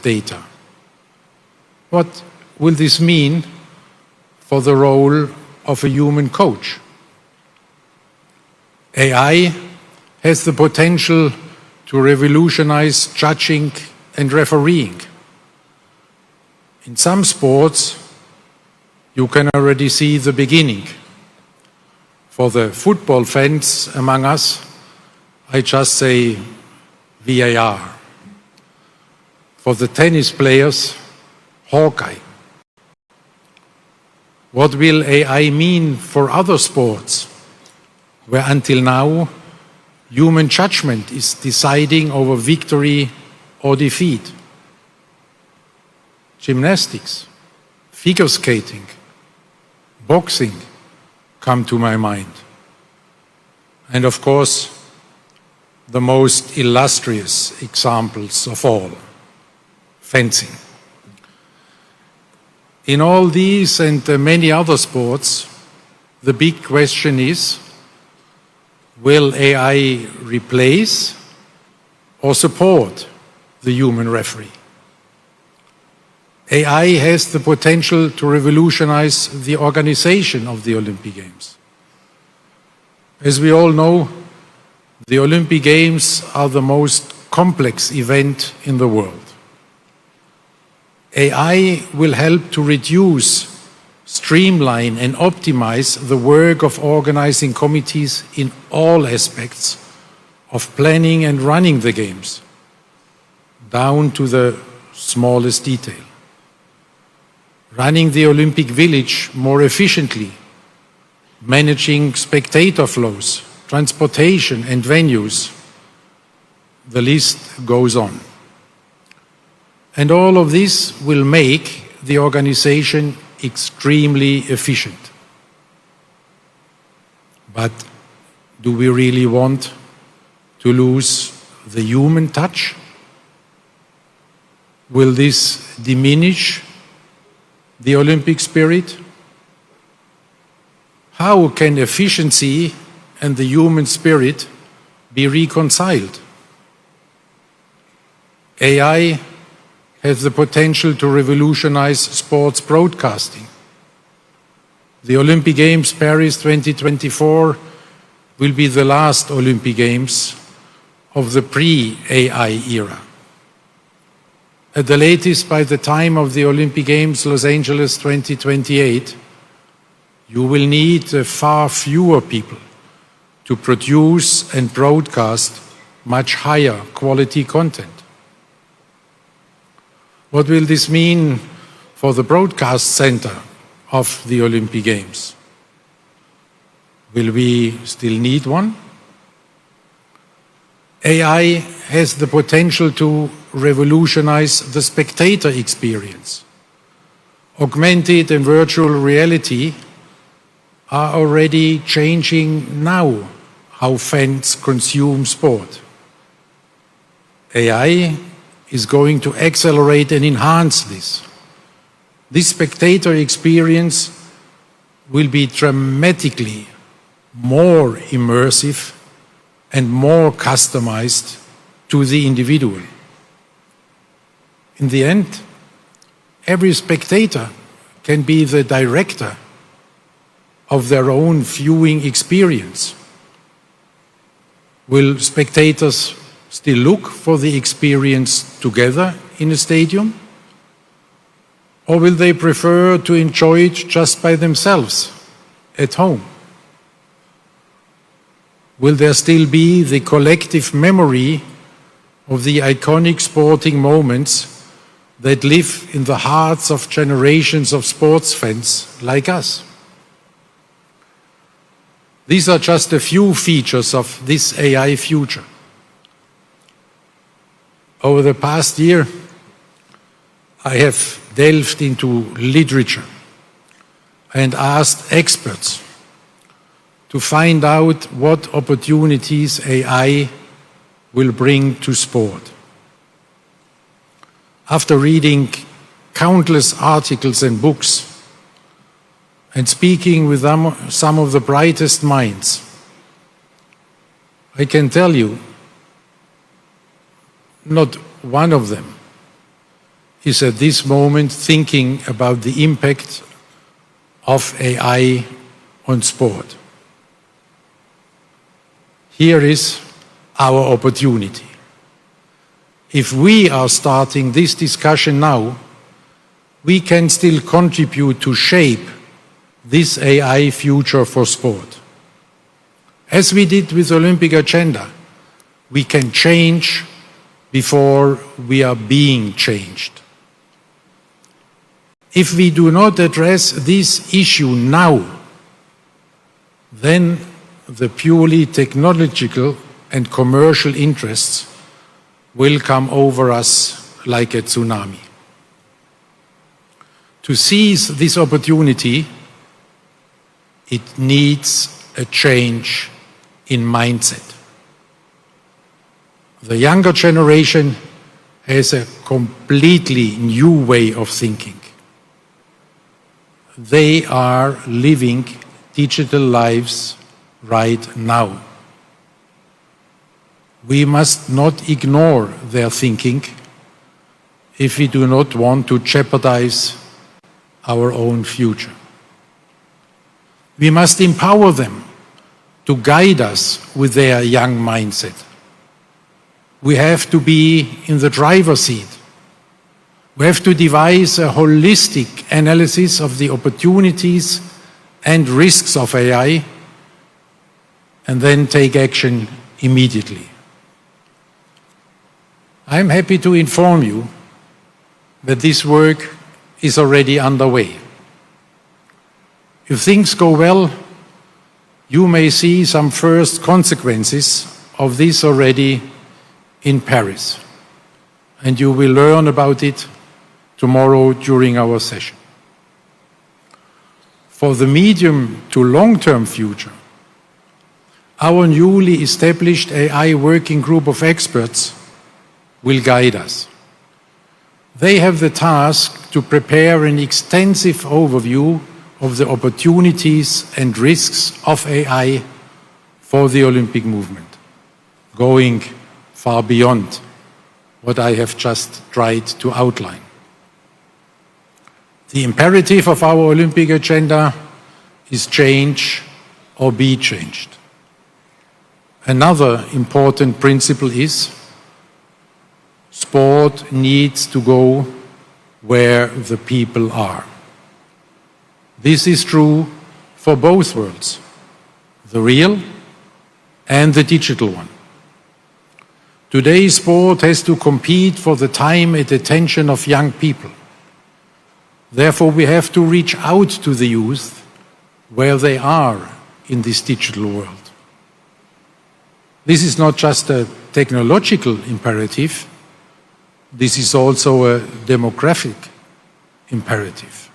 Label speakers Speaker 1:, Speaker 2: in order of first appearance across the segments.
Speaker 1: data. What will this mean for the role of a human coach? AI has the potential to revolutionize judging and refereeing. In some sports, you can already see the beginning. For the football fans among us, I just say VAR. For the tennis players, Hawkeye. What will AI mean for other sports, where until now human judgment is deciding over victory or defeat? Gymnastics, figure skating, boxing come to my mind. And of course, the most illustrious examples of all, fencing. In all these and many other sports, the big question is, will AI replace or support the human referee? AI has the potential to revolutionize the organization of the Olympic Games. As we all know, the Olympic Games are the most complex event in the world. AI will help to reduce, streamline and optimize the work of organizing committees in all aspects of planning and running the Games, down to the smallest detail. Running the Olympic Village more efficiently, managing spectator flows, transportation and venues. The list goes on. And all of this will make the organization extremely efficient. But do we really want to lose the human touch? Will this diminish the Olympic spirit? How can efficiency and the human spirit be reconciled? AI has the potential to revolutionize sports broadcasting. The Olympic Games Paris 2024 will be the last Olympic Games of the pre-AI era. At the latest, by the time of the Olympic Games Los Angeles 2028, you will need far fewer people to produce and broadcast much higher quality content. What will this mean for the broadcast center of the Olympic Games? Will we still need one? AI has the potential to revolutionize the spectator experience. Augmented and virtual reality are already changing now how fans consume sport. AI is going to accelerate and enhance this. This spectator experience will be dramatically more immersive and more customized to the individual. In the end, every spectator can be the director of their own viewing experience. Will spectators still look for the experience together in a stadium? Or will they prefer to enjoy it just by themselves at home? Will there still be the collective memory of the iconic sporting moments that live in the hearts of generations of sports fans like us? These are just a few features of this AI future. Over the past year, I have delved into literature and asked experts to find out what opportunities AI will bring to sport. After reading countless articles and books and speaking with some of the brightest minds, I can tell you, not one of them is at this moment thinking about the impact of AI on sport. Here is our opportunity. If we are starting this discussion now, we can still contribute to shape this AI future for sport. As we did with the Olympic agenda, we can change before we are being changed. If we do not address this issue now, then the purely technological and commercial interests will come over us like a tsunami. To seize this opportunity, it needs a change in mindset. The younger generation has a completely new way of thinking. They are living digital lives right now. We must not ignore their thinking if we do not want to jeopardize our own future. We must empower them to guide us with their young mindset. We have to be in the driver's seat. We have to devise a holistic analysis of the opportunities and risks of AI and then take action immediately. I'm happy to inform you that this work is already underway. If things go well, you may see some first consequences of this already in Paris, and you will learn about it tomorrow during our session. For the medium to long-term future, our newly established AI working group of experts will guide us. They have the task to prepare an extensive overview of the opportunities and risks of AI for the Olympic movement, going far beyond what I have just tried to outline. The imperative of our Olympic agenda is change or be changed. Another important principle is sport needs to go where the people are. This is true for both worlds, the real and the digital one. Today, sport has to compete for the time and attention of young people. Therefore, we have to reach out to the youth where they are in this digital world. This is not just a technological imperative, this is also a demographic imperative.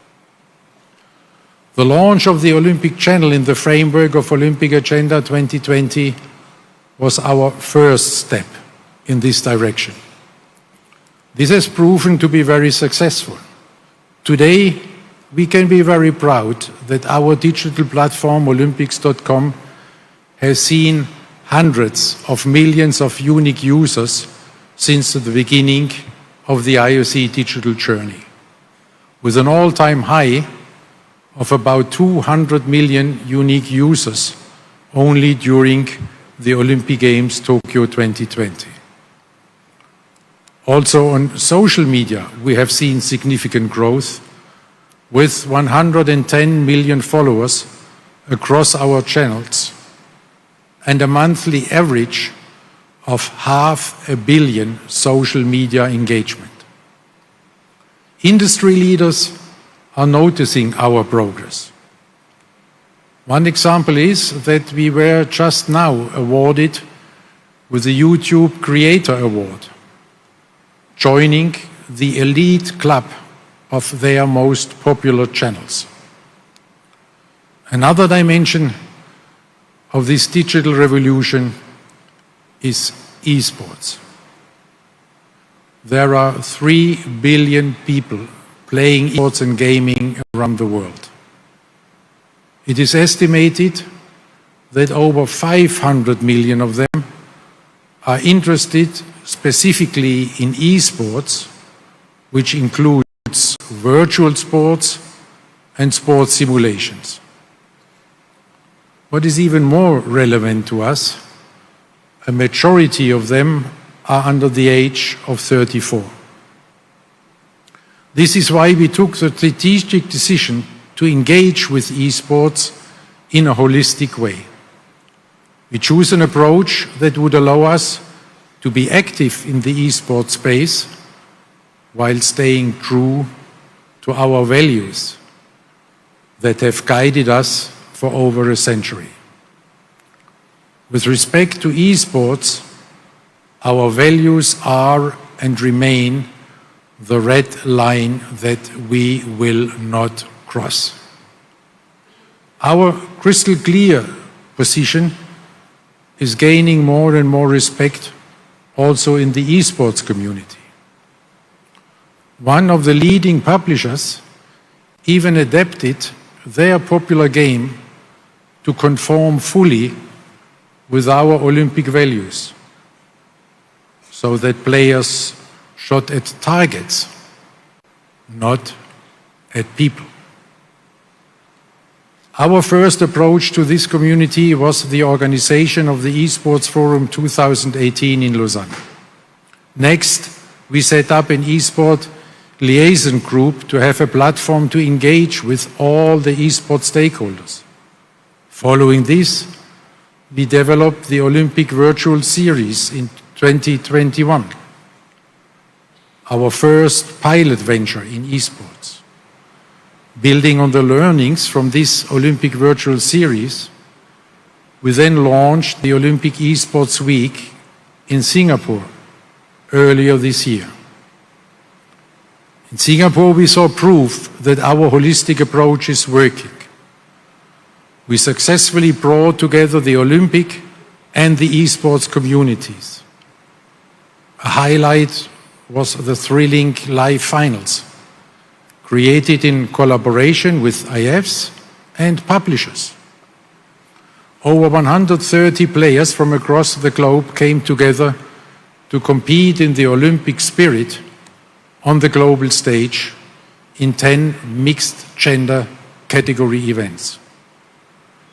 Speaker 1: The launch of the Olympic Channel in the framework of Olympic Agenda 2020 was our first step in this direction. This has proven to be very successful. Today, we can be very proud that our digital platform, Olympics.com, has seen hundreds of millions of unique users since the beginning of the IOC digital journey, with an all-time high of about 200 million unique users only during the Olympic Games Tokyo 2020. Also on social media, we have seen significant growth with 110 million followers across our channels and a monthly average of 500 million social media engagement. Industry leaders are noticing our progress. One example is that we were just now awarded with the YouTube Creator Award, joining the elite club of their most popular channels. Another dimension of this digital revolution is esports. There are 3 billion people playing esports and gaming around the world. It is estimated that over 500 million of them are interested specifically in esports which includes virtual sports and sports simulations. What is even more relevant to us, a majority of them are under the age of 34. This is why we took the strategic decision to engage with esports in a holistic way. We choose an approach that would allow us to be active in the esports space while staying true to our values that have guided us for over a century. With respect to esports, our values are and remain the red line that we will not cross. Our crystal clear position is gaining more and more respect also in the esports community. One of the leading publishers even adapted their popular game to conform fully with our Olympic values, so that players shot at targets, not at people. Our first approach to this community was the organization of the Esports Forum 2018 in Lausanne. Next, we set up an eSport liaison group to have a platform to engage with all the eSport stakeholders. Following this, we developed the Olympic Virtual Series in 2021, our first pilot venture in esports. Building on the learnings from this Olympic Virtual Series, we then launched the Olympic Esports Week in Singapore earlier this year. In Singapore, we saw proof that our holistic approach is working. We successfully brought together the Olympic and the esports communities. A highlight was the thrilling live finals, created in collaboration with IFs and publishers. Over 130 players from across the globe came together to compete in the Olympic spirit on the global stage in 10 mixed-gender category events.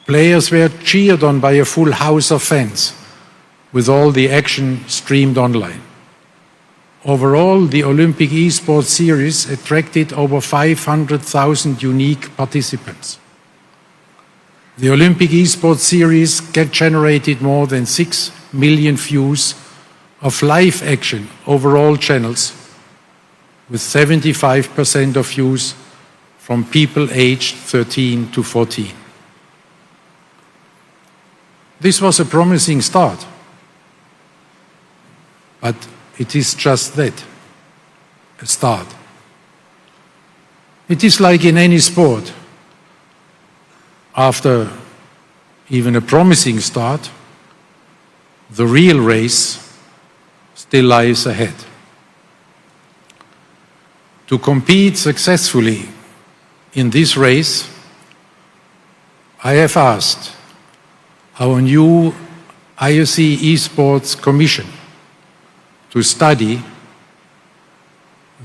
Speaker 1: Players were cheered on by a full house of fans, with all the action streamed online. Overall, the Olympic Esports Series attracted over 500,000 unique participants. The Olympic Esports Series generated more than 6 million views of live action over all channels, with 75% of views from people aged 13 to 14. This was a promising start, but it is just that, a start. It is like in any sport. After even a promising start, the real race still lies ahead. To compete successfully in this race, I have asked our new IOC Esports Commission to study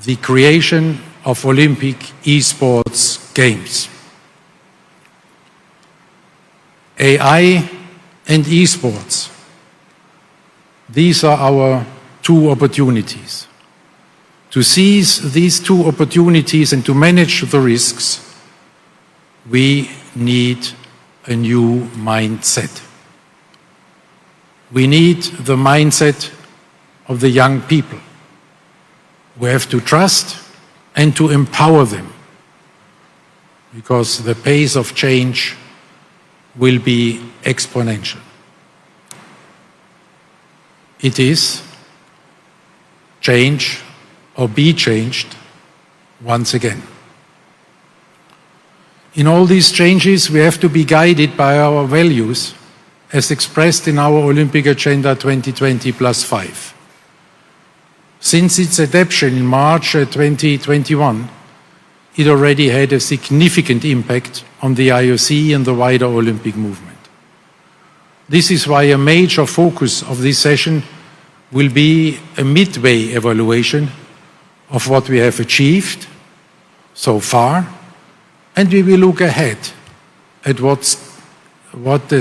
Speaker 1: the creation of Olympic Esports Games. AI and esports, these are our two opportunities. To seize these two opportunities and to manage the risks, we need a new mindset. We need the mindset of the young people. We have to trust and to empower them, because the pace of change will be exponential. It is change or be changed once again. In all these changes, we have to be guided by our values as expressed in our Olympic Agenda 2020+5. Since its adoption in March 2021, it already had a significant impact on the IOC and the wider Olympic movement. This is why a major focus of this session will be a midway evaluation of what we have achieved so far, and we will look ahead at what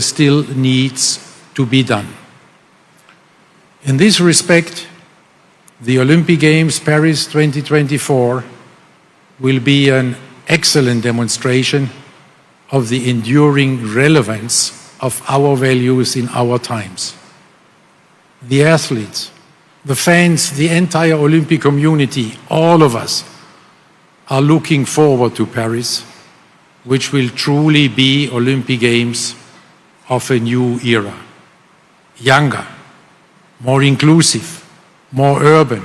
Speaker 1: still needs to be done. In this respect, the Olympic Games Paris 2024 will be an excellent demonstration of the enduring relevance of our values in our times. The athletes, the fans, the entire Olympic community, all of us are looking forward to Paris, which will truly be Olympic Games of a new era. Younger, more inclusive, more urban,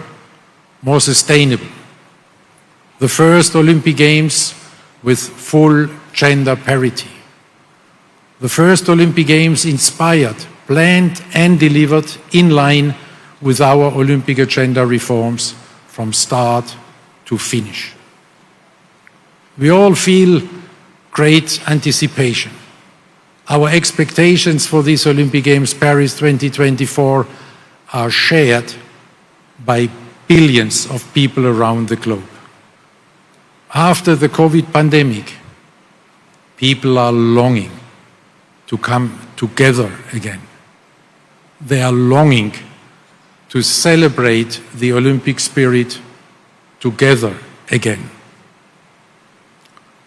Speaker 1: more sustainable. The first Olympic Games with full gender parity. The first Olympic Games inspired, planned and delivered in line with our Olympic agenda reforms from start to finish. We all feel great anticipation. Our expectations for this Olympic Games Paris 2024 are shared by billions of people around the globe. After the COVID pandemic, people are longing to come together again. They are longing to celebrate the Olympic spirit together again.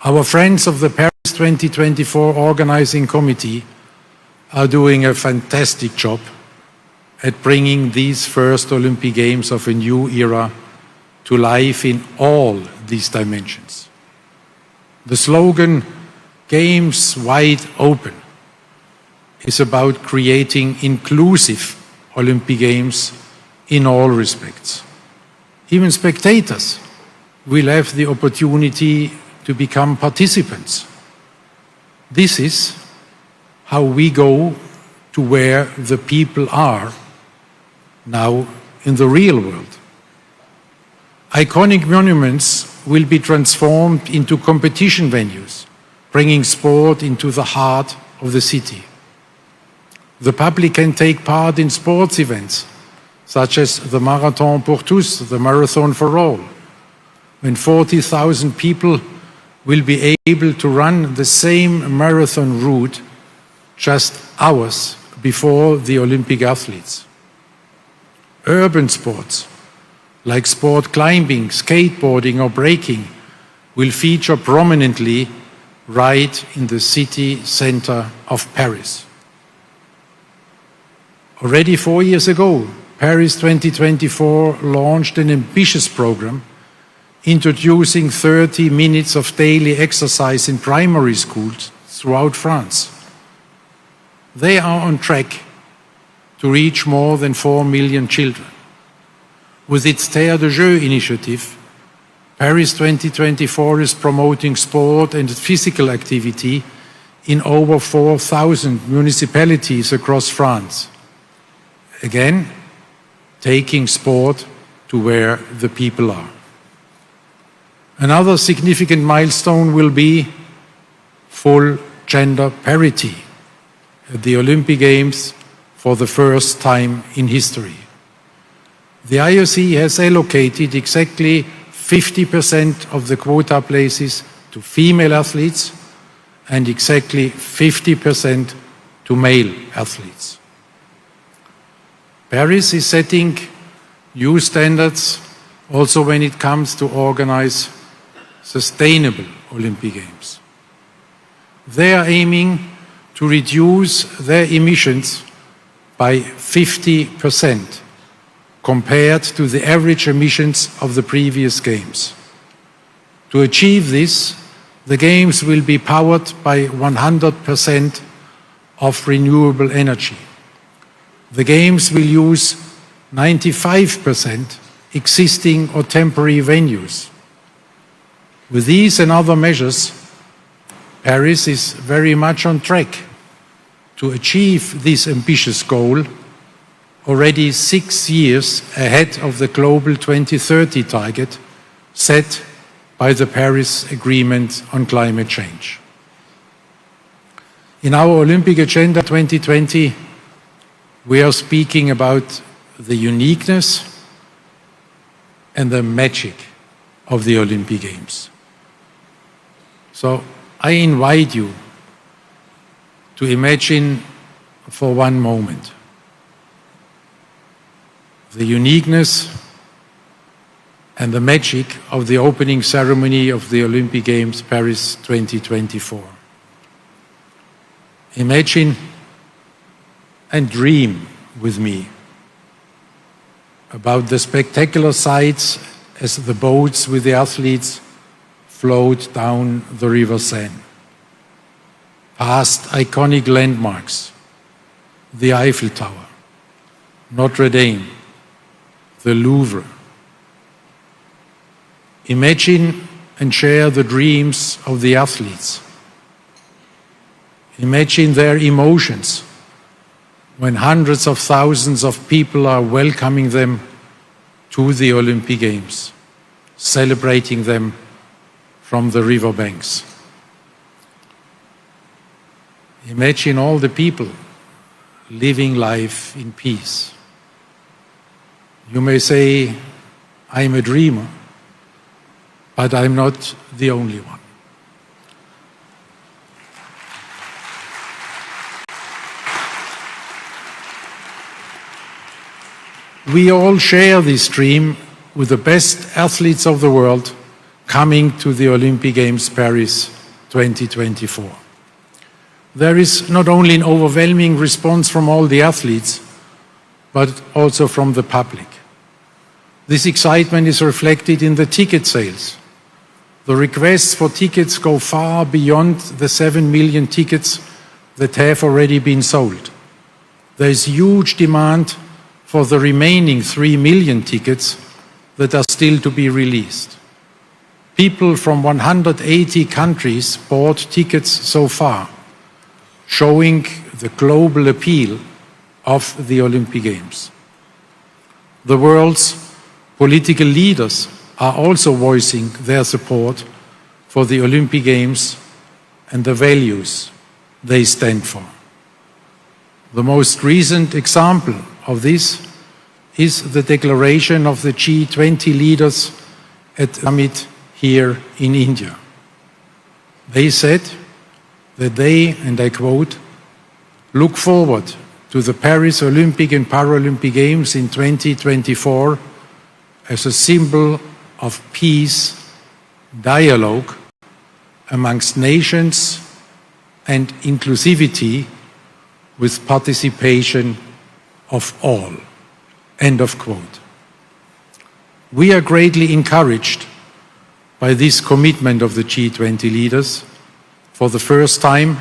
Speaker 1: Our friends of the Paris 2024 Organizing Committee are doing a fantastic job at bringing these first Olympic Games of a new era to life in all these dimensions. The slogan, Games Wide Open, is about creating inclusive Olympic Games in all respects. Even spectators will have the opportunity to become participants. This is how we go to where the people are now in the real world. Iconic monuments will be transformed into competition venues, bringing sport into the heart of the city. The public can take part in sports events, such as the Marathon pour tous, the Marathon for all, when 40,000 people will be able to run the same marathon route just hours before the Olympic athletes. Urban sports, like sport climbing, skateboarding or breaking, will feature prominently right in the city center of Paris. Already 4 years ago, Paris 2024 launched an ambitious program introducing 30 minutes of daily exercise in primary schools throughout France. They are on track to reach more than 4 million children. With its Terre de Jeux initiative, Paris 2024 is promoting sport and physical activity in over 4,000 municipalities across France. Again, taking sport to where the people are. Another significant milestone will be full gender parity at the Olympic Games for the first time in history. The IOC has allocated exactly 50% of the quota places to female athletes and exactly 50% to male athletes. Paris is setting new standards also when it comes to organize sustainable Olympic Games. They are aiming to reduce their emissions by 50% compared to the average emissions of the previous Games. To achieve this, the Games will be powered by 100% of renewable energy. The Games will use 95% existing or temporary venues. With these and other measures, Paris is very much on track to achieve this ambitious goal already 6 years ahead of the global 2030 target set by the Paris Agreement on Climate Change. In our Olympic Agenda 2020, we are speaking about the uniqueness and the magic of the Olympic Games. So I invite you to imagine for one moment the uniqueness and the magic of the opening ceremony of the Olympic Games Paris 2024. Imagine and dream with me about the spectacular sights as the boats with the athletes float down the River Seine, past iconic landmarks, the Eiffel Tower, Notre Dame, the Louvre. Imagine and share the dreams of the athletes. Imagine their emotions when hundreds of thousands of people are welcoming them to the Olympic Games, celebrating them from the riverbanks. Imagine all the people living life in peace. You may say, I'm a dreamer, but I'm not the only one. We all share this dream with the best athletes of the world coming to the Olympic Games Paris 2024. There is not only an overwhelming response from all the athletes, but also from the public. This excitement is reflected in the ticket sales. The requests for tickets go far beyond the 7 million tickets that have already been sold. There is huge demand for the remaining 3 million tickets that are still to be released. People from 180 countries bought tickets so far, showing the global appeal of the Olympic Games. The world's political leaders are also voicing their support for the Olympic Games and the values they stand for. The most recent example of this is the declaration of the G20 leaders at the summit here in India. They said that they, and I quote, look forward to the Paris Olympic and Paralympic Games in 2024 as a symbol of peace, dialogue amongst nations, and inclusivity with participation of all. End of quote. We are greatly encouraged by this commitment of the G20 leaders, for the first time,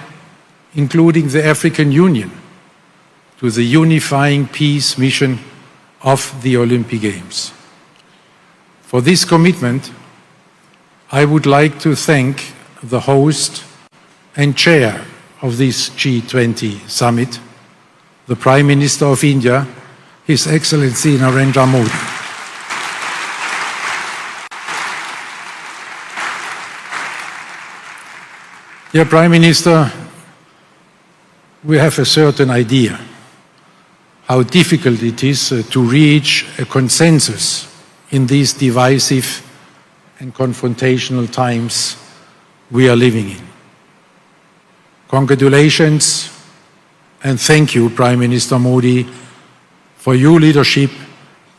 Speaker 1: including the African Union, to the unifying peace mission of the Olympic Games. For this commitment, I would like to thank the host and chair of this G20 summit, the Prime Minister of India, His Excellency Narendra Modi. Dear Prime Minister, we have a certain idea how difficult it is to reach a consensus in these divisive and confrontational times we are living in. Congratulations and thank you, Prime Minister Modi, for your leadership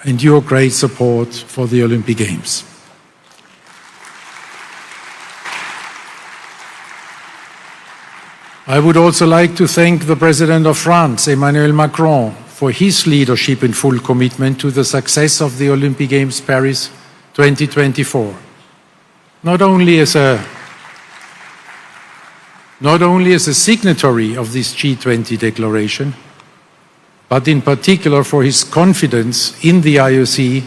Speaker 1: and your great support for the Olympic Games. I would also like to thank the President of France, Emmanuel Macron, for his leadership and full commitment to the success of the Olympic Games Paris 2024. Not only as a signatory of this G20 declaration, but in particular for his confidence in the IOC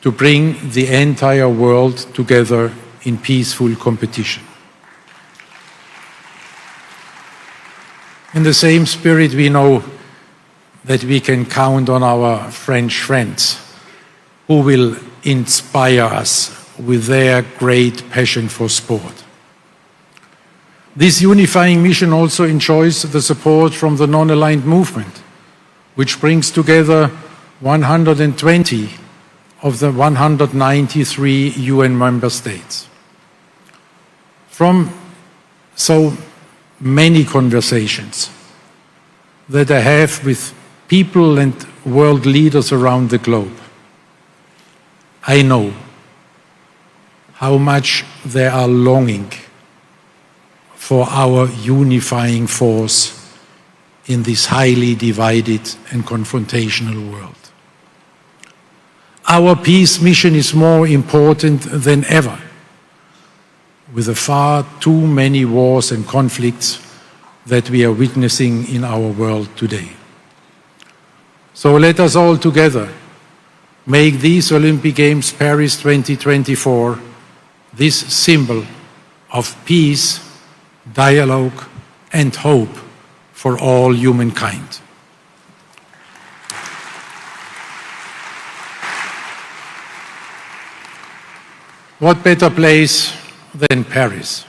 Speaker 1: to bring the entire world together in peaceful competition. In the same spirit, we know that we can count on our French friends who will inspire us with their great passion for sport. This unifying mission also enjoys the support from the non-aligned movement, which brings together 120 of the 193 UN member states. From so many conversations that I have with people and world leaders around the globe, I know how much they are longing for our unifying force in this highly divided and confrontational world. Our peace mission is more important than ever, with the far too many wars and conflicts that we are witnessing in our world today. So let us all together make these Olympic Games Paris 2024 this symbol of peace, dialogue, and hope for all humankind. What better place than Paris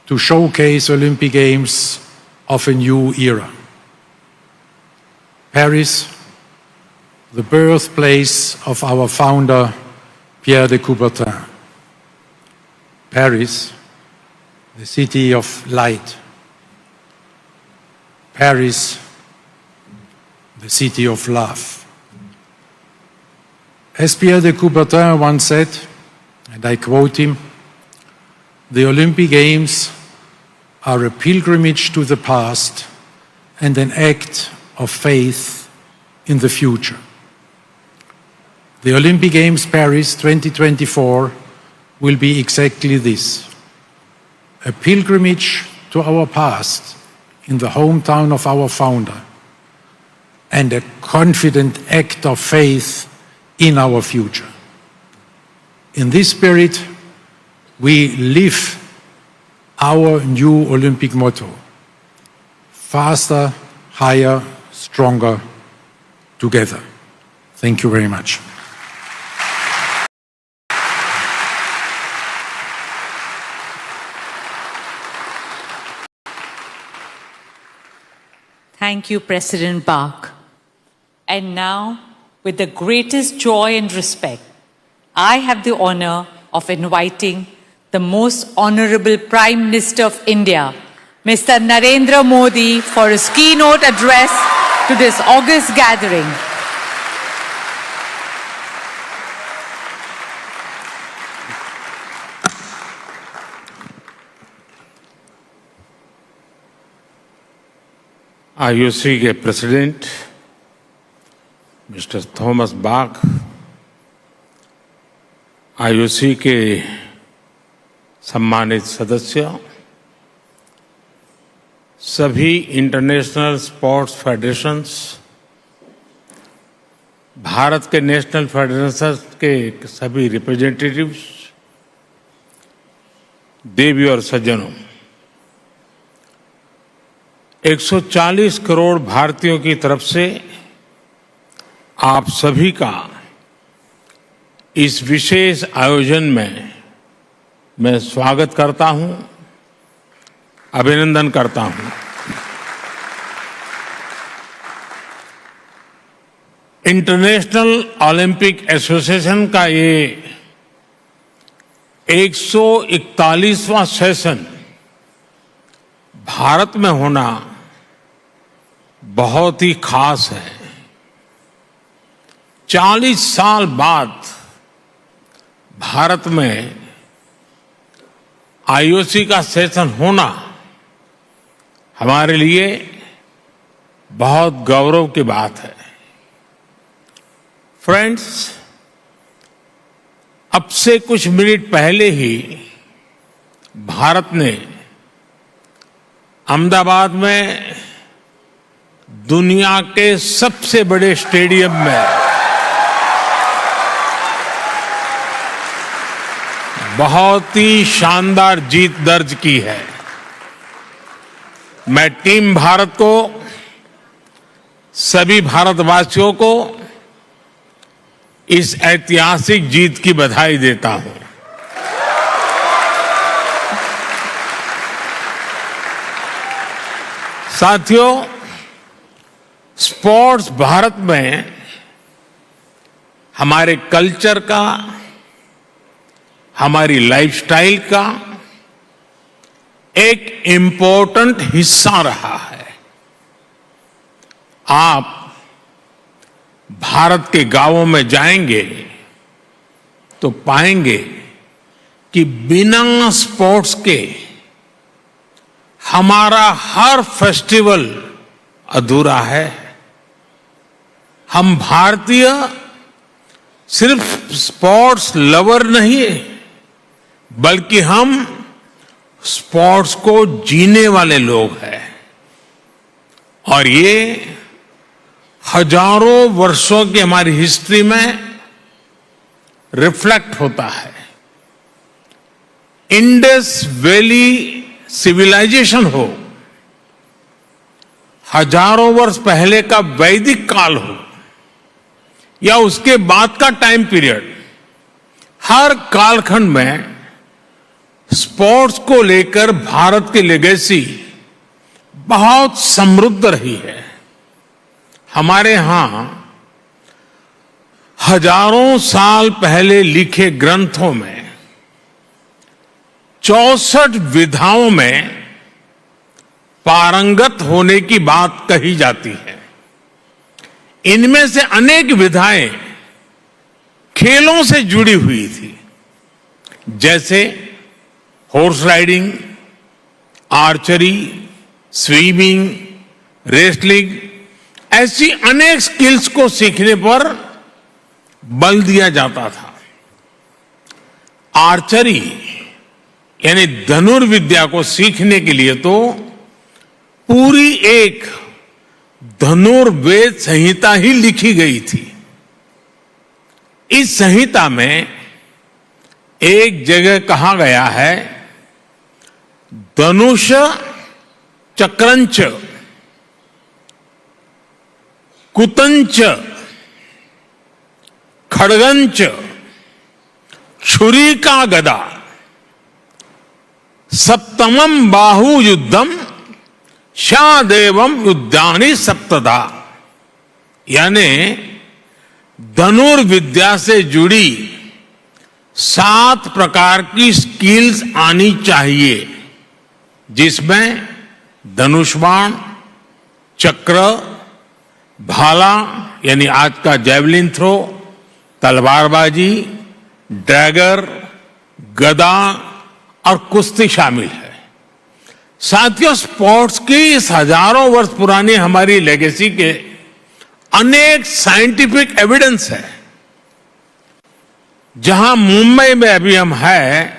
Speaker 1: to showcase Olympic Games of a new era? Paris, the birthplace of our founder, Pierre de Coubertin. Paris, the city of light. Paris, the city of love. As Pierre de Coubertin once said, and I quote him, "The Olympic Games are a pilgrimage to the past and an act of faith in the future." The Olympic Games Paris 2024 will be exactly this, a pilgrimage to our past in the hometown of our founder, and a confident act of faith in our future. In this spirit, we live our new Olympic motto, faster, higher, stronger, together. Thank you very much.
Speaker 2: Thank you, President Bach. And now, with the greatest joy and respect, I have the honor of inviting the Most Honorable Prime Minister of India, Mr. Narendra Modi, for his keynote address to this august gathering.
Speaker 3: IOC के president Mister Thomas बाक, IOC के सम्मानित सदस्य, सभी international sports federations, Bharat के national federations के सभी representatives, देवी और सज्जनों, 140 करोड़ भारतीयों की तरफ से आप सभी का इस विशेष आयोजन में मैं स्वागत करता हूं, अभिनंदन करता हूं। इंटरनेशनल ओलंपिक एसोसिएशन का ये 141वां सेशन भारत में होना बहुत ही खास है। 40 साल बाद भारत में आईओसी का सेशन होना हमारे लिए बहुत गौरव की बात है। फ्रेंड्स, अब से कुछ मिनट पहले ही भारत ने अहमदाबाद में दुनिया के सबसे बड़े स्टेडियम में बहुत ही शानदार जीत दर्ज की है। मैं टीम भारत को, सभी भारतवासियों को इस ऐतिहासिक जीत की बधाई देता हूं। साथियों, स्पोर्ट्स भारत में हमारे कल्चर का, हमारी लाइफस्टाइल का एक इम्पोर्टेंट हिस्सा रहा है। आप भारत के गांवों में जाएंगे तो पाएंगे कि बिना स्पोर्ट्स के हमारा हर फेस्टिवल अधूरा है। हम भारतीय सिर्फ स्पोर्ट्स लवर नहीं, बल्कि हम स्पोर्ट्स को जीने वाले लोग हैं। और ये हजारों वर्षों की हमारी हिस्ट्री में रिफ्लेक्ट होता है। इंडस वैली सिविलाइजेशन हो, हजारों वर्ष पहले का वैदिक काल हो, या उसके बाद का टाइम पीरियड, हर कालखंड में स्पोर्ट्स को लेकर भारत की लेगेसी बहुत समृद्ध रही है। हमारे यहां हजारों साल पहले लिखे ग्रंथों में 64 विधाओं में पारंगत होने की बात कही जाती है। इनमें से अनेक विधाएं खेलों से जुड़ी हुई थी, जैसे horse riding, archery, swimming, wrestling. ऐसी अनेक स्किल्स को सीखने पर बल दिया जाता था। आर्चरी यानी धनुर्विद्या को सीखने के लिए तो पूरी एक धनुर्वेद संहिता ही लिखी गई थी। इस संहिता में एक जगह कहा गया है, धनुष चक्रंच कुतंच खड़गंच छुरी का गदा सप्तमम बाहु युद्धम शादेवम युद्धानि सप्तदा। यानी धनुर्विद्या से जुड़ी 7 प्रकार की स्किल्स आनी चाहिए, जिसमें धनुष बाण, चक्र, भाला यानी आज का जैवलिन थ्रो, तलवारबाजी, डैगर, गदा और कुश्ती शामिल है। साथियों, स्पोर्ट्स की इस हजारों वर्ष पुरानी हमारी लेगेसी के अनेक साइंटिफिक एविडेंस है। जहां मुंबई में अभी हम हैं,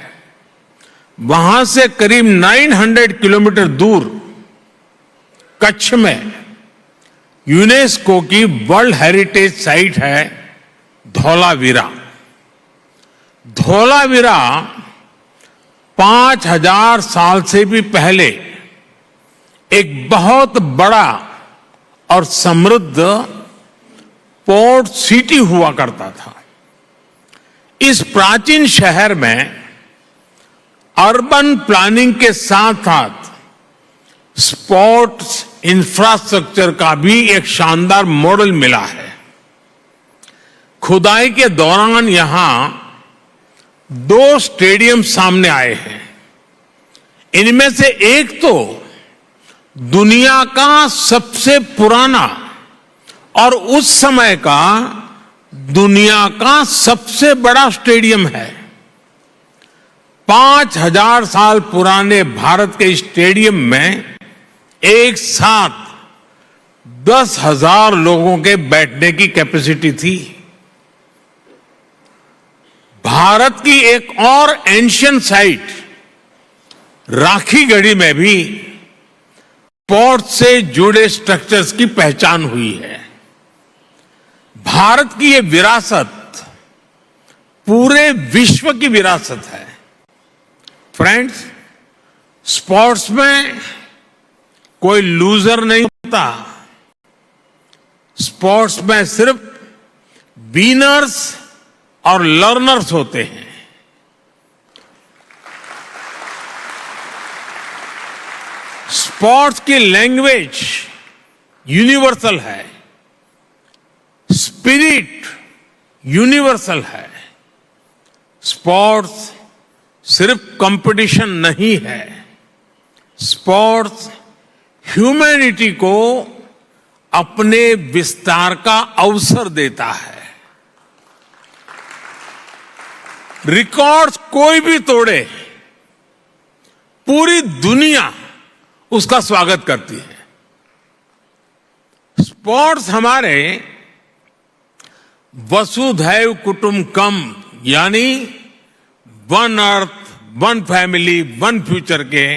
Speaker 3: वहां से करीब 900 किलोमीटर दूर कच्छ में यूनेस्को की वर्ल्ड हेरिटेज साइट है धौलावीरा। धौलावीरा 5000 साल से भी पहले एक बहुत बड़ा और समृद्ध पोर्ट सिटी हुआ करता था। इस प्राचीन शहर में अर्बन प्लानिंग के साथ साथ स्पोर्ट्स इंफ्रास्ट्रक्चर का भी एक शानदार मॉडल मिला है। खुदाई के दौरान यहां 2 स्टेडियम सामने आए हैं। इनमें से एक तो दुनिया का सबसे पुराना और उस समय का दुनिया का सबसे बड़ा स्टेडियम है। 5000 साल पुराने भारत के स्टेडियम में एक साथ 10,000 लोगों के बैठने की कैपेसिटी थी। भारत की एक और एंशियंट साइट राखीगढ़ी में भी पोर्ट से जुड़े स्ट्रक्चर्स की पहचान हुई है। भारत की ये विरासत पूरे विश्व की विरासत है। फ्रेंड्स, स्पोर्ट्स में कोई लूजर नहीं होता। स्पोर्ट्स में सिर्फ विनर्स और लर्नर्स होते हैं। स्पोर्ट्स की लैंग्वेज यूनिवर्सल है, स्पिरिट यूनिवर्सल है। स्पोर्ट्स सिर्फ कंपटीशन नहीं है, स्पोर्ट्स ह्यूमैनिटी को अपने विस्तार का अवसर देता है। रिकॉर्ड्स कोई भी तोड़े, पूरी दुनिया उसका स्वागत करती है। स्पोर्ट्स हमारे वसुधैव कुटुंबकम यानी one earth, one family, one future के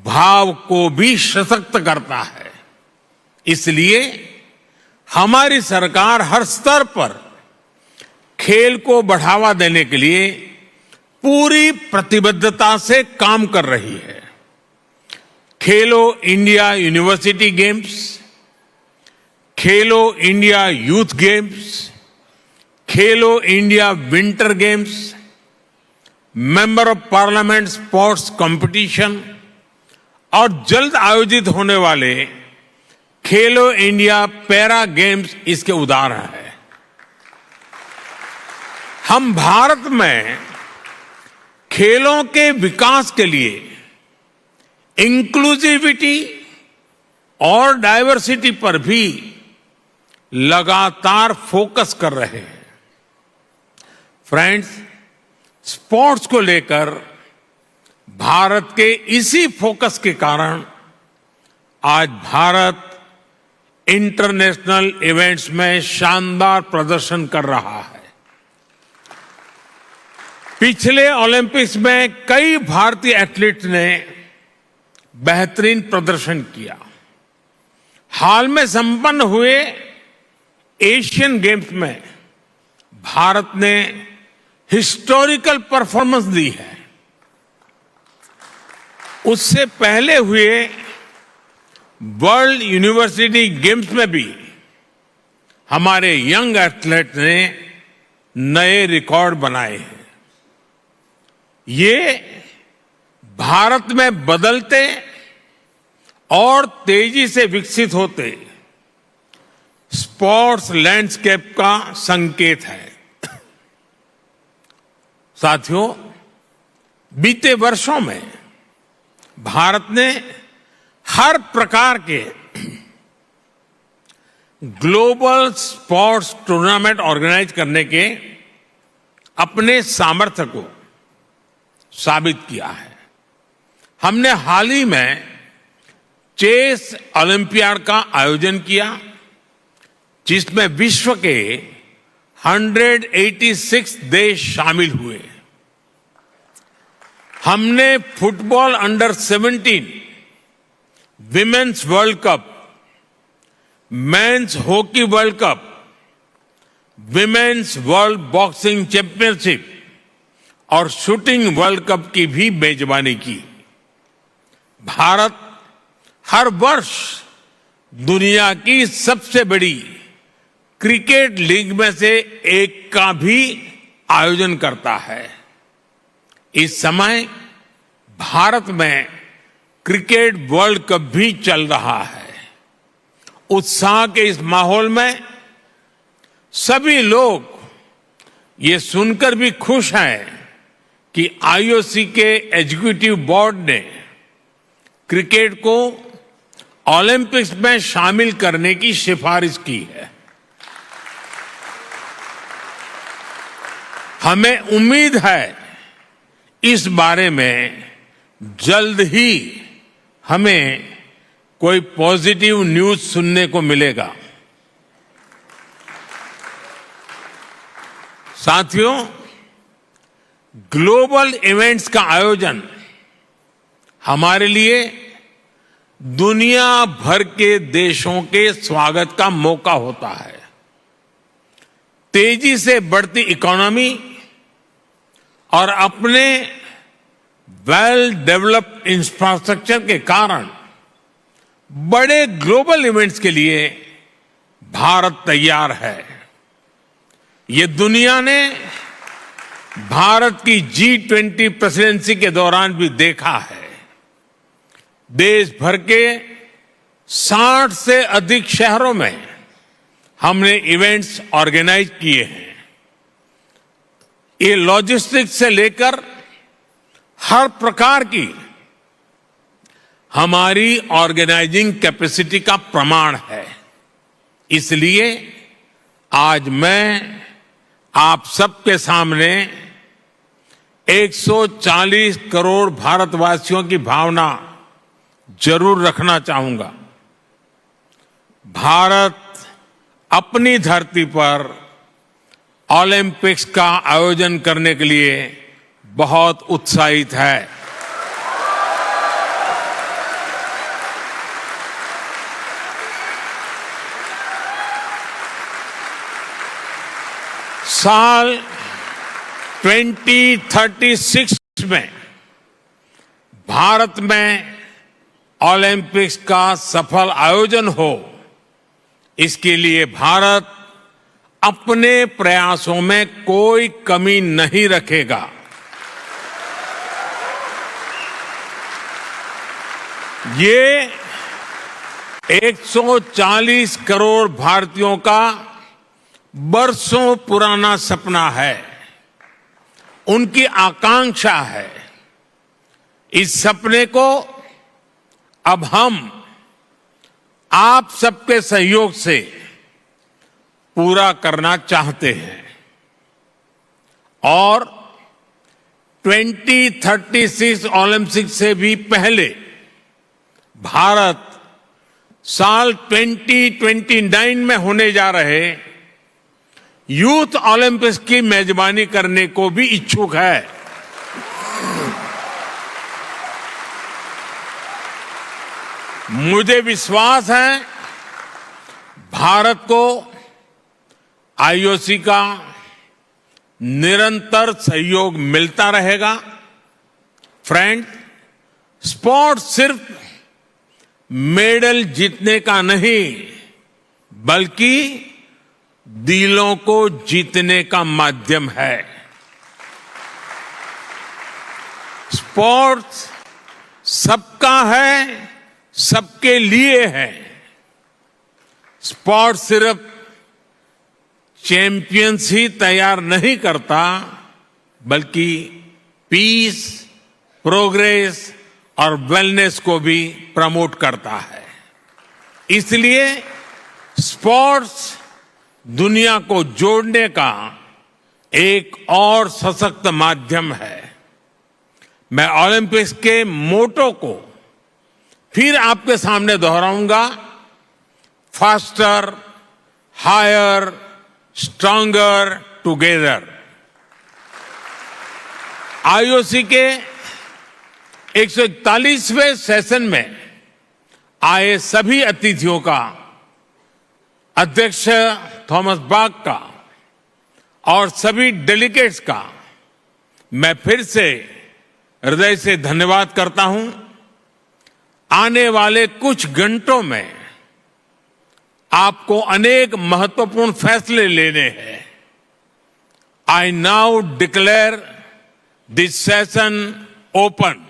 Speaker 3: भाव को भी सशक्त करता है। इसलिए हमारी सरकार हर स्तर पर खेल को बढ़ावा देने के लिए पूरी प्रतिबद्धता से काम कर रही है। खेलो India university games, Khelo India youth games, Khelo India winter games, member of parliament sports competition और जल्द आयोजित होने वाले खेलो इंडिया पैरा गेम्स इसके उदाहरण हैं। हम भारत में खेलों के विकास के लिए इंक्लूसिविटी और डाइवर्सिटी पर भी लगातार फोकस कर रहे हैं। फ्रेंड्स, स्पोर्ट्स को लेकर भारत के इसी फोकस के कारण आज भारत इंटरनेशनल इवेंट्स में शानदार प्रदर्शन कर रहा है। पिछले ओलंपिक्स में कई भारतीय एथलीट्स ने बेहतरीन प्रदर्शन किया। हाल में संपन्न हुए एशियन गेम्स में भारत ने हिस्टोरिकल परफॉर्मेंस दी है। उससे पहले हुए वर्ल्ड यूनिवर्सिटी गेम्स में भी हमारे यंग एथलीट ने नए रिकॉर्ड बनाए हैं। ये भारत में बदलते और तेजी से विकसित होते स्पोर्ट्स लैंडस्केप का संकेत है। साथियों, बीते वर्षों में भारत ने हर प्रकार के ग्लोबल स्पोर्ट्स टूर्नामेंट ऑर्गेनाइज करने के अपने सामर्थ्य को साबित किया है। हमने हाल ही में चेस ओलंपियाड का आयोजन किया, जिसमें विश्व के 186 देश शामिल हुए। हमने football under 17 women's world cup, men's hockey world cup, women's world boxing championship और शूटिंग वर्ल्ड कप की भी मेजबानी की। भारत हर वर्ष दुनिया की सबसे बड़ी क्रिकेट लीग में से एक का भी आयोजन करता है। इस समय भारत में क्रिकेट वर्ल्ड कप भी चल रहा है। उत्साह के इस माहौल में सभी लोग ये सुनकर भी खुश हैं कि आईओसी के एग्जीक्यूटिव बोर्ड ने क्रिकेट को ओलंपिक्स में शामिल करने की सिफारिश की है। हमें उम्मीद है इस बारे में जल्द ही हमें कोई पॉजिटिव न्यूज सुनने को मिलेगा। साथियों, ग्लोबल इवेंट्स का आयोजन हमारे लिए दुनिया भर के देशों के स्वागत का मौका होता है। तेजी से बढ़ती इकोनॉमी और अपने वेल डेवलप्ड इंफ्रास्ट्रक्चर के कारण बड़े ग्लोबल इवेंट्स के लिए भारत तैयार है। ये दुनिया ने भारत की G20 प्रेसिडेंसी के दौरान भी देखा है। देश भर के 60 से अधिक शहरों में हमने इवेंट्स ऑर्गेनाइज किए हैं। ये लॉजिस्टिक्स से लेकर हर प्रकार की हमारी ऑर्गेनाइजिंग कैपेसिटी का प्रमाण है। इसलिए आज मैं आप सबके सामने 140 करोड़ भारतवासियों की भावना जरूर रखना चाहूंगा। भारत अपनी धरती पर ओलंपिक्स का आयोजन करने के लिए बहुत उत्साहित है। साल 2036 में भारत में ओलंपिक्स का सफल आयोजन हो, इसके लिए भारत अपने प्रयासों में कोई कमी नहीं रखेगा। ये 140 करोड़ भारतीयों का बरसों पुराना सपना है, उनकी आकांक्षा है। इस सपने को अब हम आप सबके सहयोग से पूरा करना चाहते हैं और 2036 ओलंपिक्स से भी पहले भारत साल 2029 में होने जा रहे यूथ ओलंपिक्स की मेजबानी करने को भी इच्छुक है। मुझे विश्वास है भारत को आईओसी का निरंतर सहयोग मिलता रहेगा। फ्रेंड, स्पोर्ट्स सिर्फ मेडल जीतने का नहीं, बल्कि दिलों को जीतने का माध्यम है। स्पोर्ट्स सबका है, सबके लिए है। स्पोर्ट्स सिर्फ चैंपियंस ही तैयार नहीं करता, बल्कि पीस, प्रोग्रेस और वेलनेस को भी प्रमोट करता है। इसलिए स्पोर्ट्स दुनिया को जोड़ने का एक और सशक्त माध्यम है। मैं ओलंपिक्स के मोटो को फिर आपके सामने दोहराऊंगा, faster, higher, stronger together. IOC के 141वें सेशन में आए सभी अतिथियों का, अध्यक्ष थॉमस बाक का और सभी डेलीगेट्स का मैं फिर से हृदय से धन्यवाद करता हूं। आने वाले कुछ घंटों में आपको अनेक महत्वपूर्ण फैसले लेने हैं। I now declare this session open.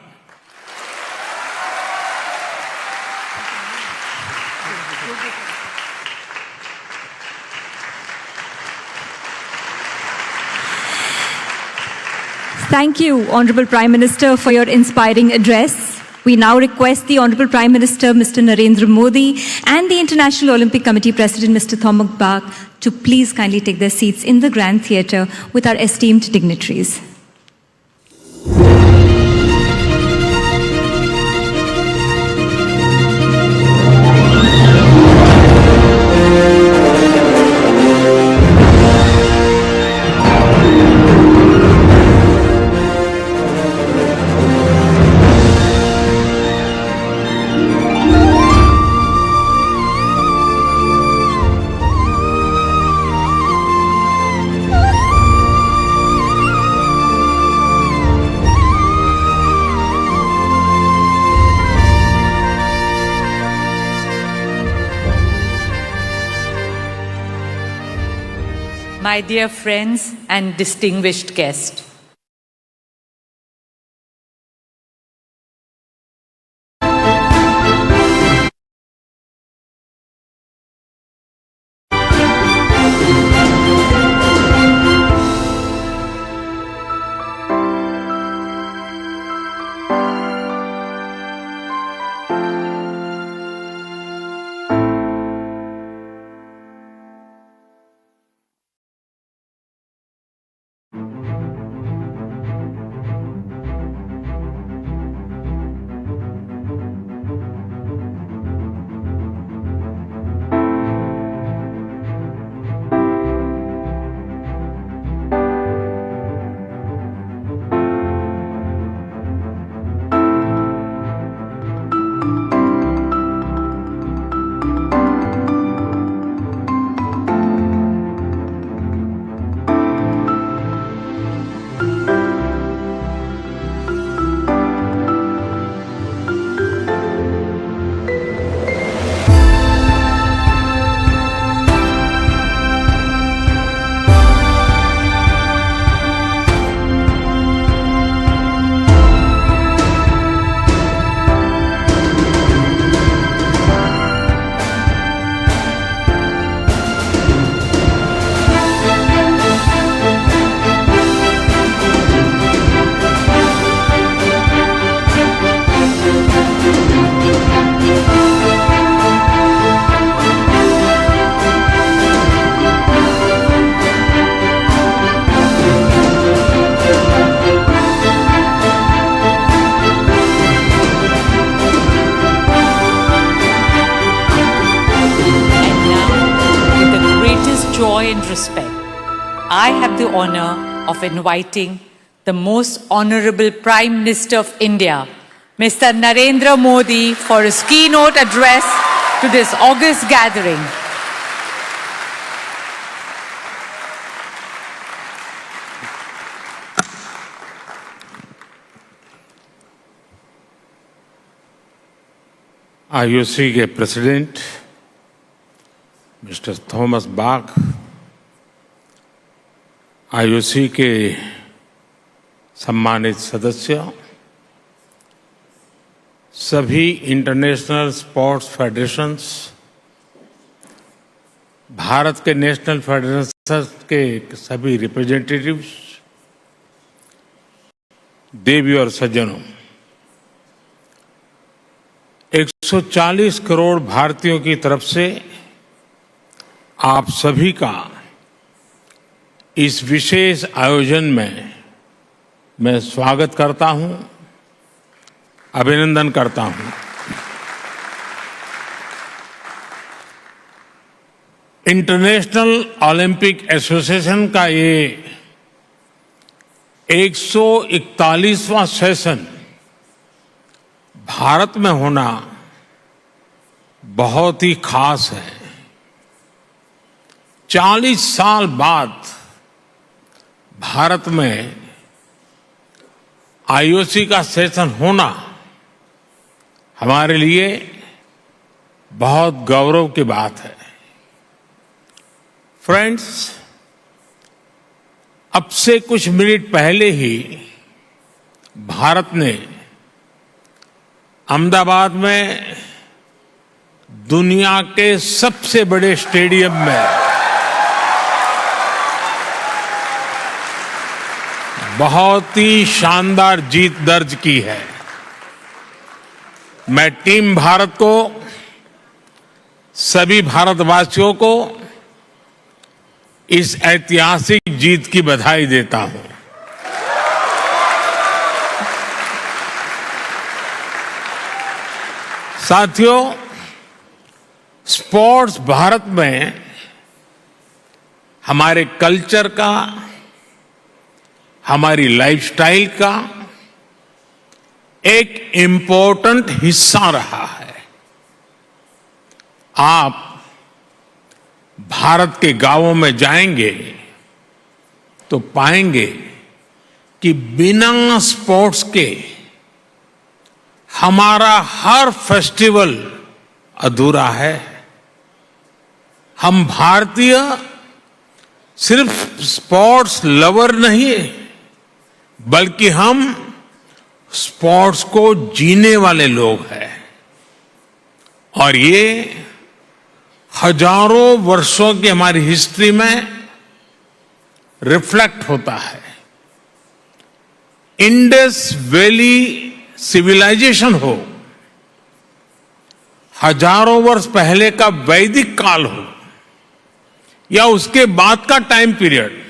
Speaker 4: Thank you, Honorable Prime Minister, for your inspiring address. We now request the Honorable Prime Minister, Mr. Narendra Modi, and the International Olympic Committee President, Mr. Thomas Bach, to please kindly take their seats in the Grand Theatre with our esteemed dignitaries.
Speaker 2: My dear friends and distinguished guests, and respect, I have the honor of inviting the Most Honorable Prime Minister of India, Mr. Narendra Modi, for his keynote address to this august gathering.
Speaker 3: IOC के president Mister Thomas बाक, IOC के सम्मानित सदस्य, सभी international sports federations, Bharat के national federation के सभी representatives, देवी और सज्जनों, 140 करोड़ भारतीयों की तरफ से आप सभी का इस विशेष आयोजन में मैं स्वागत करता हूं, अभिनंदन करता हूं। इंटरनेशनल ओलंपिक एसोसिएशन का ये 141वां सेशन भारत में होना बहुत ही खास है। 40 साल बाद भारत में आईओसी का सेशन होना हमारे लिए बहुत गौरव की बात है। फ्रेंड्स, अब से कुछ मिनट पहले ही भारत ने अहमदाबाद में दुनिया के सबसे बड़े स्टेडियम में बहुत ही शानदार जीत दर्ज की है। मैं टीम भारत को, सभी भारतवासियों को इस ऐतिहासिक जीत की बधाई देता हूं। साथियों, स्पोर्ट्स भारत में हमारे कल्चर का, हमारी लाइफस्टाइल का एक इम्पोर्टेंट हिस्सा रहा है। आप भारत के गांवों में जाएंगे तो पाएंगे कि बिना स्पोर्ट्स के हमारा हर फेस्टिवल अधूरा है। हम भारतीय सिर्फ स्पोर्ट्स लवर नहीं, बल्कि हम स्पोर्ट्स को जीने वाले लोग हैं। और ये हजारों वर्षों की हमारी हिस्ट्री में रिफ्लेक्ट होता है। इंडस वैली सिविलाइजेशन हो, हजारों वर्ष पहले का वैदिक काल हो, या उसके बाद का टाइम पीरियड,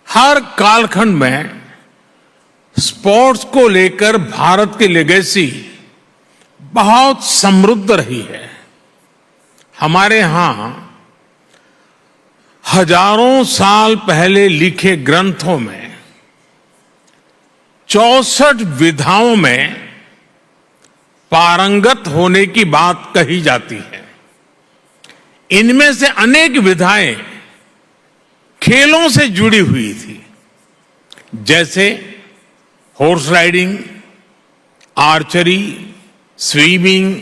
Speaker 3: हर कालखंड में स्पोर्ट्स को लेकर भारत की लेगेसी बहुत समृद्ध रही है। हमारे यहां हजारों साल पहले लिखे ग्रंथों में 64 विधाओं में पारंगत होने की बात कही जाती है। इनमें से अनेक विधाएं खेलों से जुड़ी हुई थी, जैसे horse riding, archery, swimming,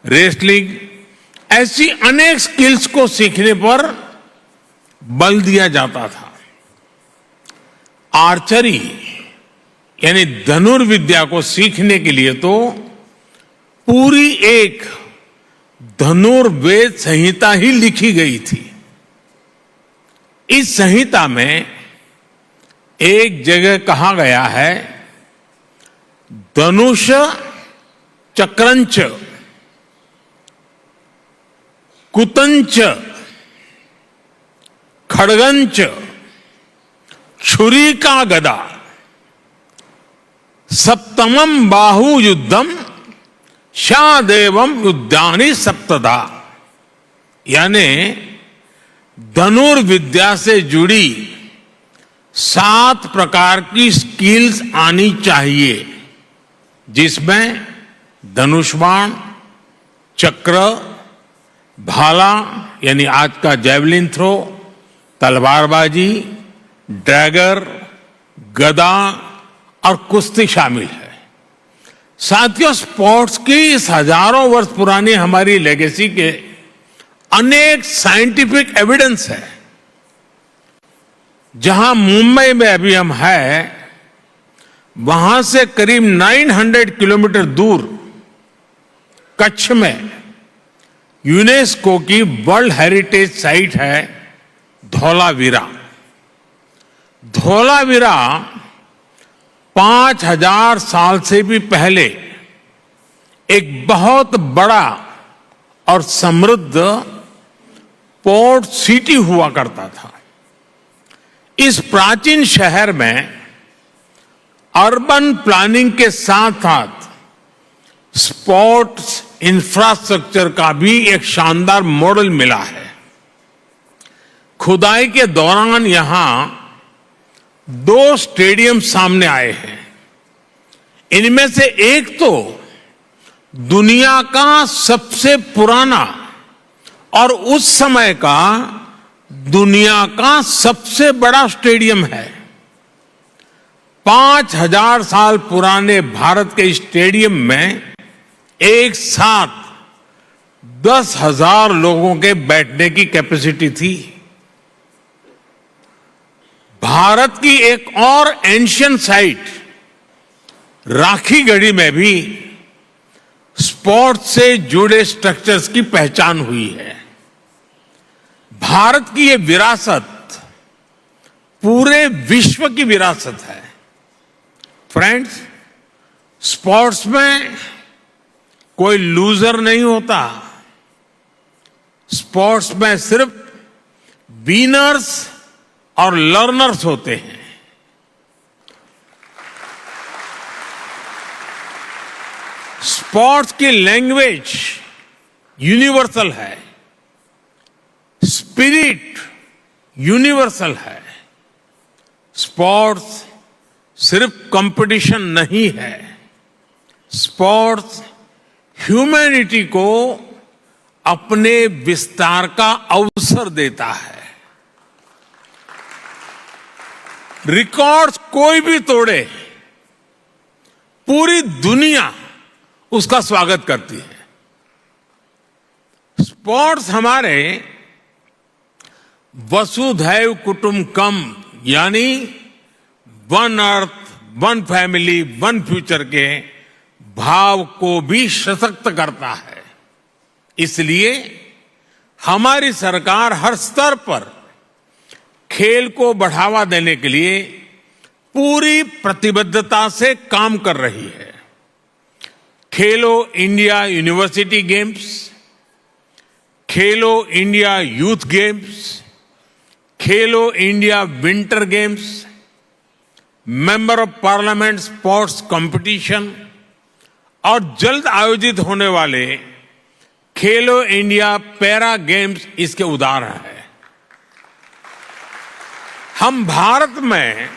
Speaker 3: wrestling. ऐसी अनेक स्किल्स को सीखने पर बल दिया जाता था। आर्चरी यानी धनुर्विद्या को सीखने के लिए तो पूरी एक धनुर्वेद संहिता ही लिखी गई थी। इस संहिता में एक जगह कहा गया है, धनुष चक्रंच कुतंच खड़गंच छुरी का गदा सप्तमम बाहु युद्धम शादेवम युद्धानि सप्तदा। यानी धनुर्विद्या से जुड़ी 7 प्रकार की स्किल्स आनी चाहिए, जिसमें धनुष बाण, चक्र, भाला यानी आज का जैवलिन थ्रो, तलवारबाजी, ड्रैगर, गदा और कुश्ती शामिल है। साथियों, स्पोर्ट्स की इस हजारों वर्ष पुरानी हमारी लेगेसी के अनेक साइंटिफिक एविडेंस है। जहां मुंबई में अभी हम हैं, वहां से करीब 900 किलोमीटर दूर कच्छ में यूनेस्को की वर्ल्ड हेरिटेज साइट है धौलावीरा। धौलावीरा 5000 साल से भी पहले एक बहुत बड़ा और समृद्ध पोर्ट सिटी हुआ करता था। इस प्राचीन शहर में अर्बन प्लानिंग के साथ साथ स्पोर्ट्स इंफ्रास्ट्रक्चर का भी एक शानदार मॉडल मिला है। खुदाई के दौरान यहां 2 स्टेडियम सामने आए हैं। इनमें से एक तो दुनिया का सबसे पुराना और उस समय का दुनिया का सबसे बड़ा स्टेडियम है। 5000 साल पुराने भारत के स्टेडियम में एक साथ 10,000 लोगों के बैठने की कैपेसिटी थी। भारत की एक और एंशियंट साइट राखीगढ़ी में भी स्पोर्ट्स से जुड़े स्ट्रक्चर्स की पहचान हुई है। भारत की ये विरासत पूरे विश्व की विरासत है। फ्रेंड्स, स्पोर्ट्स में कोई लूजर नहीं होता। स्पोर्ट्स में सिर्फ विनर्स और लर्नर्स होते हैं। स्पोर्ट्स की लैंग्वेज यूनिवर्सल है, स्पिरिट यूनिवर्सल है। स्पोर्ट्स सिर्फ कंपटीशन नहीं है, स्पोर्ट्स ह्यूमैनिटी को अपने विस्तार का अवसर देता है। रिकॉर्ड्स कोई भी तोड़े, पूरी दुनिया उसका स्वागत करती है। स्पोर्ट्स हमारे वसुधैव कुटुंबकम यानी one earth, one family, one future के भाव को भी सशक्त करता है। इसलिए हमारी सरकार हर स्तर पर खेल को बढ़ावा देने के लिए पूरी प्रतिबद्धता से काम कर रही है। खेलो India university games, Khelo India youth games, Khelo India winter games, member of parliament sports competition और जल्द आयोजित होने वाले खेलो इंडिया पैरा गेम्स इसके उदाहरण हैं। हम भारत में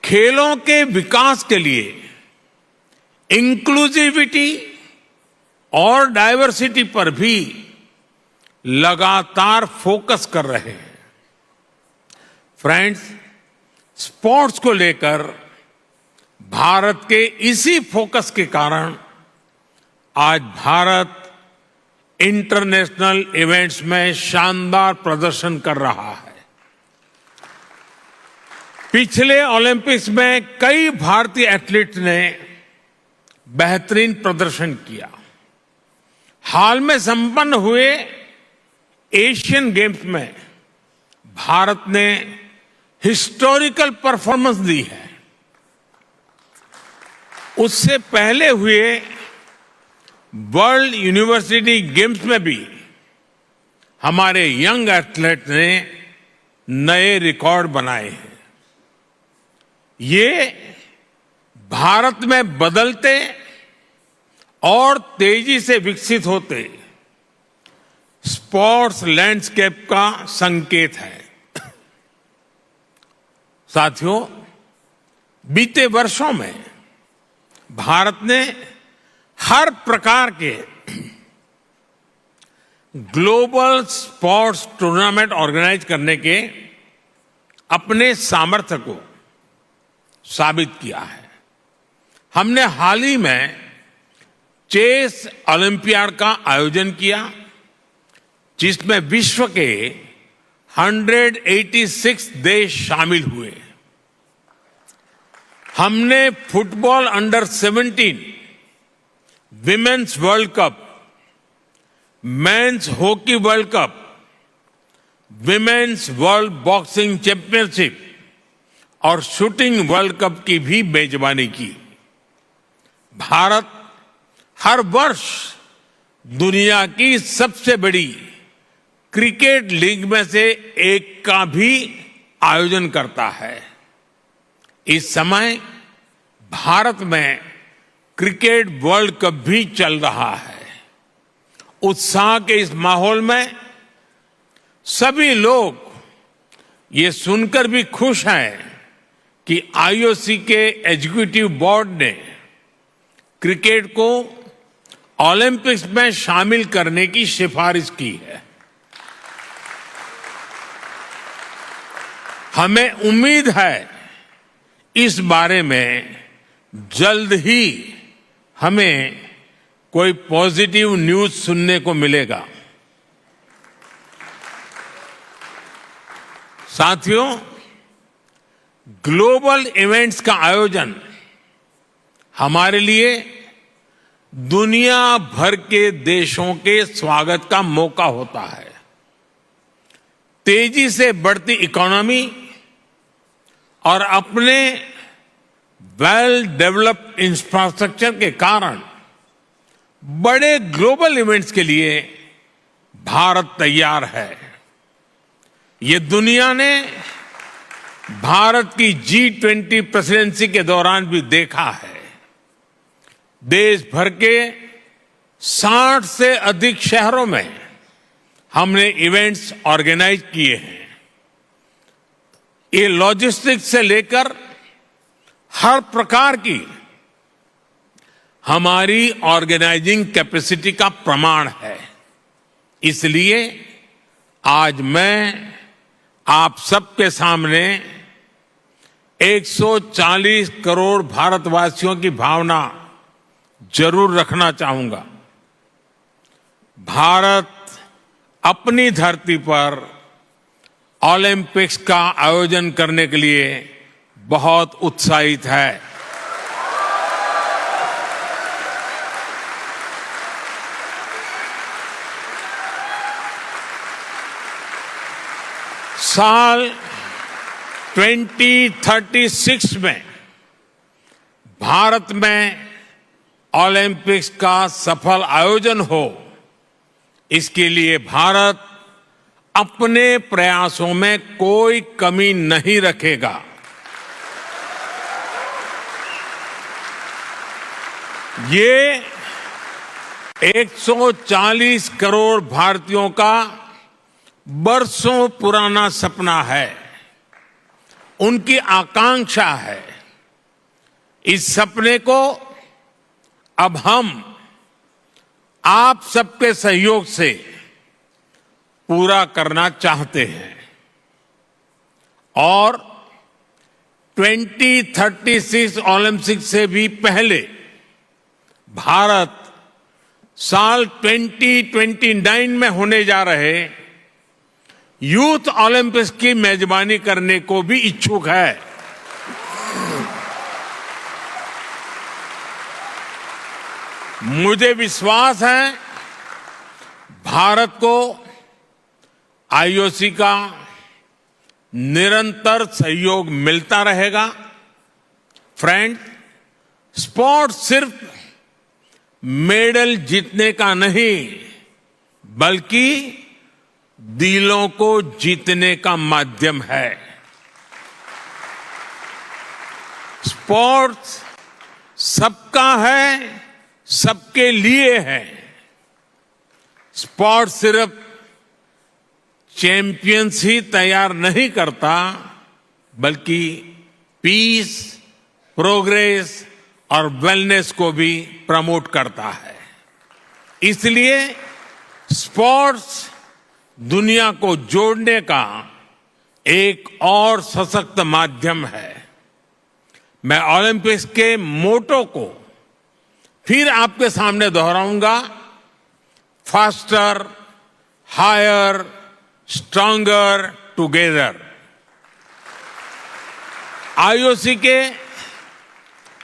Speaker 3: खेलों के विकास के लिए इंक्लूसिविटी और डाइवर्सिटी पर भी लगातार फोकस कर रहे हैं। फ्रेंड्स, स्पोर्ट्स को लेकर भारत के इसी फोकस के कारण आज भारत इंटरनेशनल इवेंट्स में शानदार प्रदर्शन कर रहा है। पिछले ओलंपिक्स में कई भारतीय एथलीट्स ने बेहतरीन प्रदर्शन किया। हाल में संपन्न हुए एशियन गेम्स में भारत ने हिस्टोरिकल परफॉर्मेंस दी है। उससे पहले हुए वर्ल्ड यूनिवर्सिटी गेम्स में भी हमारे यंग एथलीट ने नए रिकॉर्ड बनाए हैं। ये भारत में बदलते और तेजी से विकसित होते स्पोर्ट्स लैंडस्केप का संकेत है। साथियों, बीते वर्षों में भारत ने हर प्रकार के ग्लोबल स्पोर्ट्स टूर्नामेंट ऑर्गेनाइज करने के अपने सामर्थ्य को साबित किया है। हमने हाल ही में चेस ओलंपियाड का आयोजन किया, जिसमें विश्व के 186 देश शामिल हुए। हमने football under 17 women's world cup, men's hockey world cup, women's world boxing championship और शूटिंग वर्ल्ड कप की भी मेजबानी की। भारत हर वर्ष दुनिया की सबसे बड़ी क्रिकेट लीग में से एक का भी आयोजन करता है। इस समय भारत में क्रिकेट वर्ल्ड कप भी चल रहा है। उत्साह के इस माहौल में सभी लोग ये सुनकर भी खुश हैं कि आईओसी के एग्जीक्यूटिव बोर्ड ने क्रिकेट को ओलंपिक्स में शामिल करने की सिफारिश की है। हमें उम्मीद है इस बारे में जल्द ही हमें कोई पॉजिटिव न्यूज सुनने को मिलेगा। साथियों, ग्लोबल इवेंट्स का आयोजन हमारे लिए दुनिया भर के देशों के स्वागत का मौका होता है। तेजी से बढ़ती इकोनॉमी और अपने वेल डेवलप्ड इंफ्रास्ट्रक्चर के कारण बड़े ग्लोबल इवेंट्स के लिए भारत तैयार है। ये दुनिया ने भारत की G20 प्रेसिडेंसी के दौरान भी देखा है। देश भर के 60 से अधिक शहरों में हमने इवेंट्स ऑर्गेनाइज किए हैं। ये लॉजिस्टिक्स से लेकर हर प्रकार की हमारी ऑर्गेनाइजिंग कैपेसिटी का प्रमाण है। इसलिए आज मैं आप सबके सामने 140 करोड़ भारतवासियों की भावना जरूर रखना चाहूंगा। भारत अपनी धरती पर ओलंपिक्स का आयोजन करने के लिए बहुत उत्साहित है। साल 2036 में भारत में ओलंपिक्स का सफल आयोजन हो, इसके लिए भारत अपने प्रयासों में कोई कमी नहीं रखेगा। ये 140 करोड़ भारतीयों का बरसों पुराना सपना है, उनकी आकांक्षा है। इस सपने को अब हम आप सबके सहयोग से पूरा करना चाहते हैं और 2036 ओलंपिक्स से भी पहले भारत साल 2029 में होने जा रहे यूथ ओलंपिक्स की मेजबानी करने को भी इच्छुक है। मुझे विश्वास है भारत को आईओसी का निरंतर सहयोग मिलता रहेगा। फ्रेंड, स्पोर्ट्स सिर्फ मेडल जीतने का नहीं, बल्कि दिलों को जीतने का माध्यम है। स्पोर्ट्स सबका है, सबके लिए है। स्पोर्ट्स सिर्फ चैंपियंस ही तैयार नहीं करता, बल्कि पीस, प्रोग्रेस और वेलनेस को भी प्रमोट करता है। इसलिए स्पोर्ट्स दुनिया को जोड़ने का एक और सशक्त माध्यम है। मैं ओलंपिक्स के मोटो को फिर आपके सामने दोहराऊंगा, faster, higher, stronger together. IOC के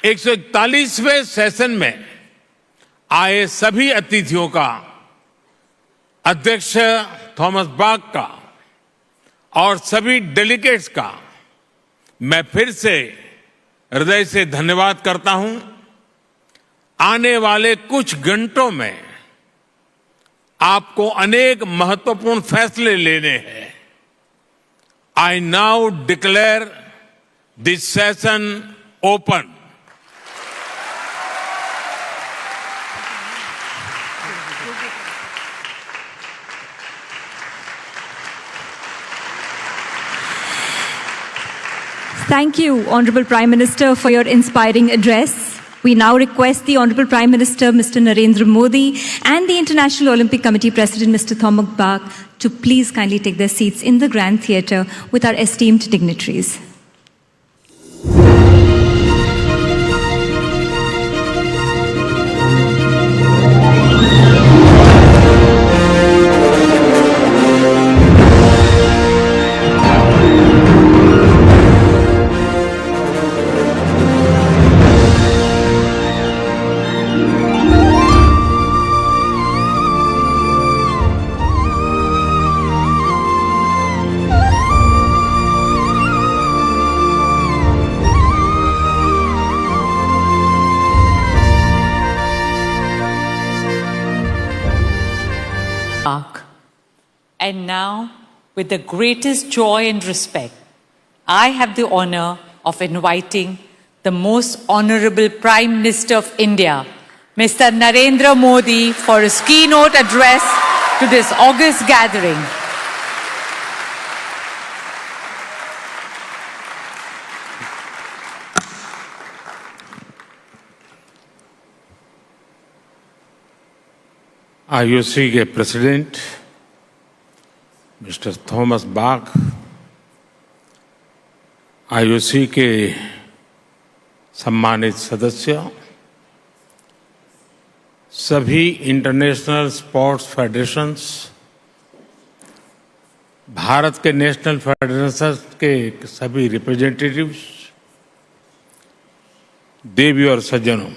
Speaker 3: 141वें सेशन में आए सभी अतिथियों का, अध्यक्ष थॉमस बाक का और सभी डेलीगेट्स का मैं फिर से हृदय से धन्यवाद करता हूं। आने वाले कुछ घंटों में आपको अनेक महत्वपूर्ण फैसले लेने हैं। I now declare this session open.
Speaker 4: Thank you, Honorable Prime Minister, for your inspiring address. We now request the Honorable Prime Minister, Mr. Narendra Modi, and the International Olympic Committee President, Mr. Thomas Bach, to please kindly take their seats in the Grand Theatre with our esteemed dignitaries.
Speaker 2: And now, with the greatest joy and respect, I have the honor of inviting the most honorable Prime Minister of India, Mr. Narendra Modi, for his keynote address to this august gathering.
Speaker 3: IOC के president Mister Thomas Bach, IOC के सम्मानित सदस्य, सभी international sports federations, Bharat के national federations के सभी representatives, देवी और सज्जनों,